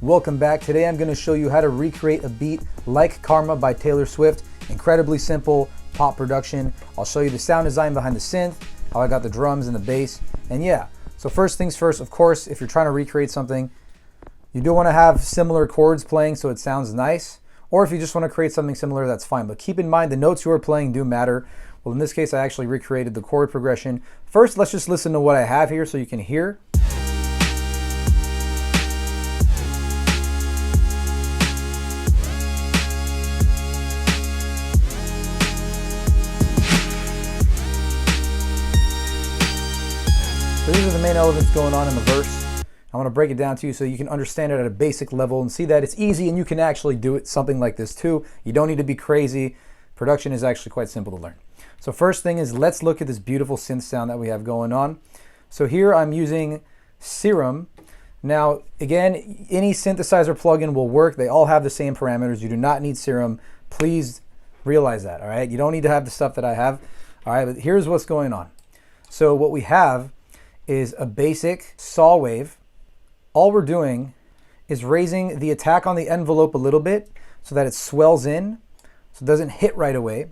Welcome back. Today I'm going to show you how to recreate a beat like Karma by Taylor Swift. Incredibly simple pop production. I'll show you the sound design behind the synth, how I got the drums and the bass, and yeah. So first things first, of course, if you're trying to recreate something, you do want to have similar chords playing so it sounds nice, or if you just want to create something similar, that's fine. But keep in mind the notes you are playing do matter. Well, in this case, I actually recreated the chord progression. First, let's just listen to what I have here so you can hear. So these are the main elements going on in the verse. I want to break it down to you so you can understand it at a basic level and see that it's easy and you can actually do it something like this too. You don't need to be crazy. Production is actually quite simple to learn. So first thing is, let's look at this beautiful synth sound that we have going on. So here I'm using Serum. Now again, any synthesizer plugin will work. They all have the same parameters. You do not need Serum. Please realize that, all right? You don't need to have the stuff that I have. All right, but here's what's going on. So what we have is a basic saw wave. All we're doing is raising the attack on the envelope a little bit so that it swells in, so it doesn't hit right away.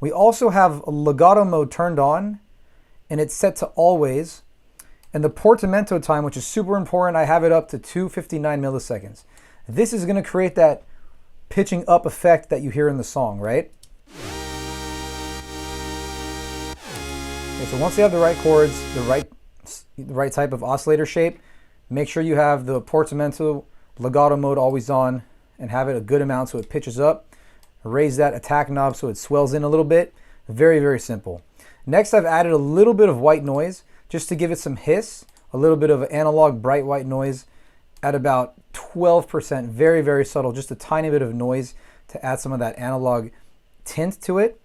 We also have a legato mode turned on, and it's set to always. And the portamento time, which is super important, I have it up to 259 milliseconds. This is going to create that pitching up effect that you hear in the song, right? Okay, so once you have the right chords, the right type of oscillator shape, make sure you have the portamento legato mode always on and have it a good amount so it pitches up. Raise that attack knob so it swells in a little bit. Very, very simple. Next, I've added a little bit of white noise just to give it some hiss, a little bit of analog bright white noise at about 12%. Very, very subtle, just a tiny bit of noise to add some of that analog tint to it.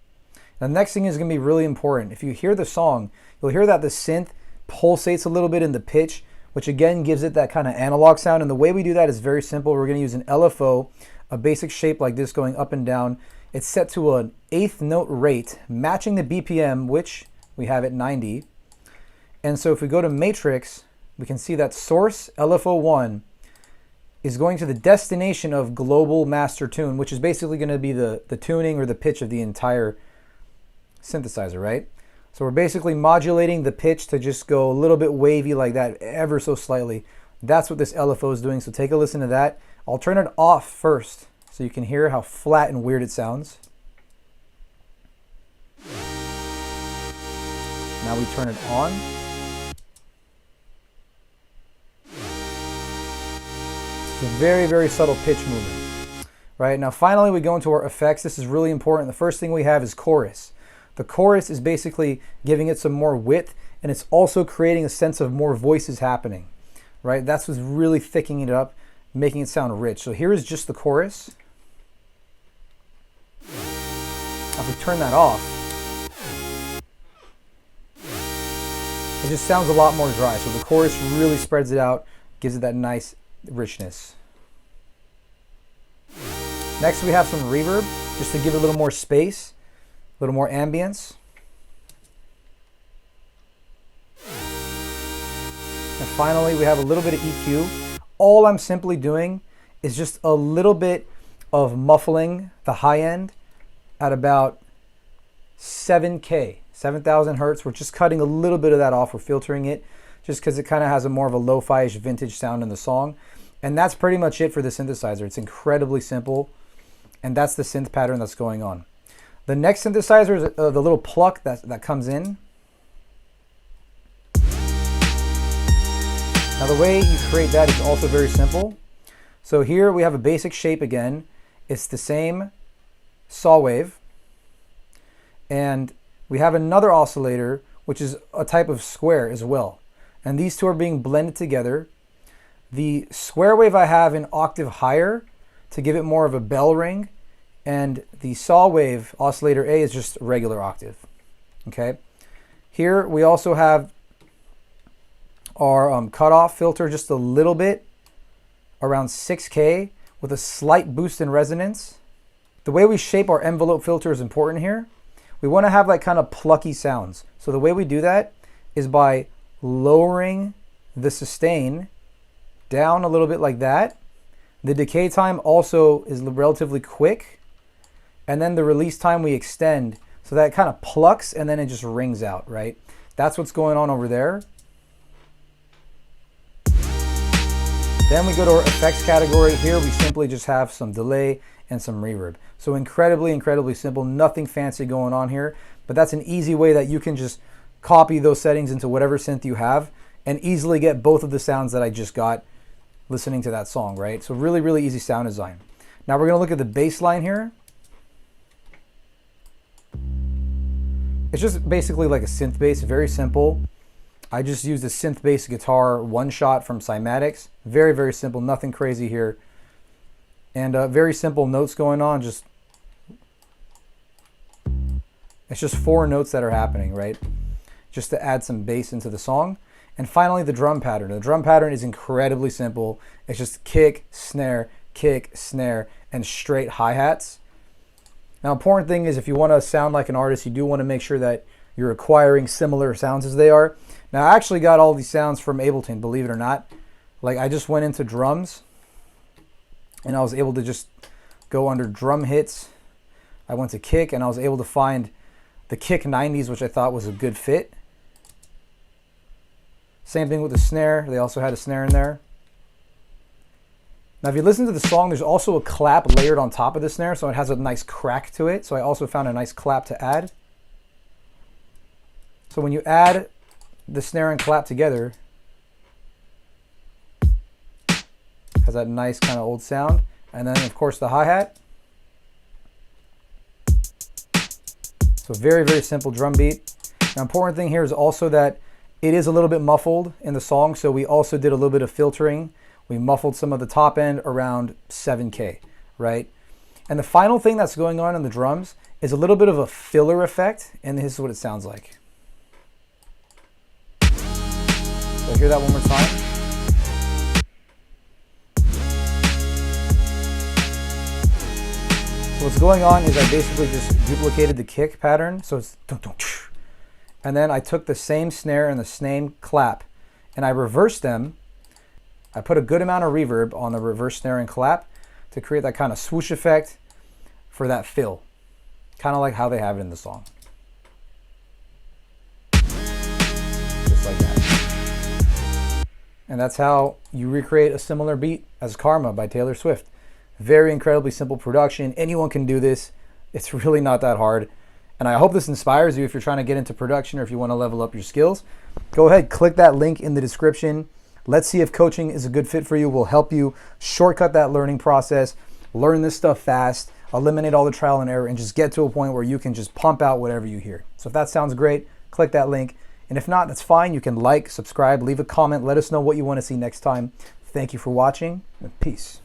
The next thing is going to be really important. If you hear the song, you'll hear that the synth pulsates a little bit in the pitch, which again gives it that kind of analog sound. And the way we do that is very simple. We're going to use an LFO, a basic shape like this going up and down. It's set to an eighth note rate, matching the BPM, which we have at 90. And so if we go to Matrix, we can see that source LFO1 is going to the destination of global master tune, which is basically going to be the tuning or the pitch of the entire synthesizer, right? So we're basically modulating the pitch to just go a little bit wavy like that, ever so slightly. That's what this LFO is doing, so take a listen to that. I'll turn it off first so you can hear how flat and weird it sounds. Now we turn it on. It's a very, very subtle pitch movement. Right, now finally we go into our effects. This is really important. The first thing we have is chorus. The chorus is basically giving it some more width, and it's also creating a sense of more voices happening, right? That's what's really thickening it up, making it sound rich. So here is just the chorus. If we turn that off, it just sounds a lot more dry. So the chorus really spreads it out, gives it that nice richness. Next we have some reverb, just to give it a little more space. A little more ambience. And finally, we have a little bit of EQ. All I'm simply doing is just a little bit of muffling the high end at about 7K, 7,000 hertz. We're just cutting a little bit of that off. We're filtering it just because it kind of has a more of a lo-fi-ish vintage sound in the song. And that's pretty much it for the synthesizer. It's incredibly simple. And that's the synth pattern that's going on. The next synthesizer is the little pluck that comes in. Now the way you create that is also very simple. So here we have a basic shape again. It's the same saw wave. And we have another oscillator, which is a type of square as well. And these two are being blended together. The square wave I have an octave higher to give it more of a bell ring. And the saw wave oscillator A is just a regular octave. Okay. Here we also have our cutoff filter just a little bit, around 6K, with a slight boost in resonance. The way we shape our envelope filter is important here. We want to have like kind of plucky sounds. So the way we do that is by lowering the sustain down a little bit like that, The decay time also is relatively quick, and then the release time we extend, so that it kind of plucks and then it just rings out, right? That's what's going on over there. Then we go to our effects category. Here we simply just have some delay and some reverb. So incredibly simple, nothing fancy going on here, but that's an easy way that you can just copy those settings into whatever synth you have and easily get both of the sounds that I just got listening to that song, right? So really easy sound design. Now we're gonna look at the bass line here. It's just basically like a synth bass, very simple. I just used a synth bass guitar one shot from Cymatics. Very simple, nothing crazy here. And very simple notes going on, it's just 4 notes that are happening, right? Just to add some bass into the song. And finally, the drum pattern. The drum pattern is incredibly simple. It's just kick, snare, and straight hi-hats. Now, important thing is if you want to sound like an artist, you do want to make sure that you're acquiring similar sounds as they are. Now, I actually got all these sounds from Ableton, believe it or not. Like, I just went into drums, and I was able to just go under drum hits. I went to kick, and I was able to find the kick 90s, which I thought was a good fit. Same thing with the snare. They also had a snare in there. Now, if you listen to the song, there's also a clap layered on top of the snare, so it has a nice crack to it. So I also found a nice clap to add. So when you add the snare and clap together, it has that nice kind of old sound. And then, of course, the hi-hat. So very simple drum beat. Now, important thing here is also that it is a little bit muffled in the song, so we also did a little bit of filtering. We muffled some of the top end around 7K, right? And the final thing that's going on in the drums is a little bit of a filler effect, and this is what it sounds like. So hear that one more time. So what's going on is I basically just duplicated the kick pattern, so it's and then I took the same snare and the same clap and I reversed them. I put a good amount of reverb on the reverse snare and clap to create that kind of swoosh effect for that fill. Kind of like how they have it in the song. Just like that. And that's how you recreate a similar beat as Karma by Taylor Swift. Very incredibly simple production. Anyone can do this. It's really not that hard. And I hope this inspires you if you're trying to get into production or if you want to level up your skills. Go ahead, click that link in the description. Let's see if coaching is a good fit for you. We'll help you shortcut that learning process, learn this stuff fast, eliminate all the trial and error, and just get to a point where you can just pump out whatever you hear. So if that sounds great, click that link. And if not, that's fine. You can like, subscribe, leave a comment. Let us know what you want to see next time. Thank you for watching, and peace.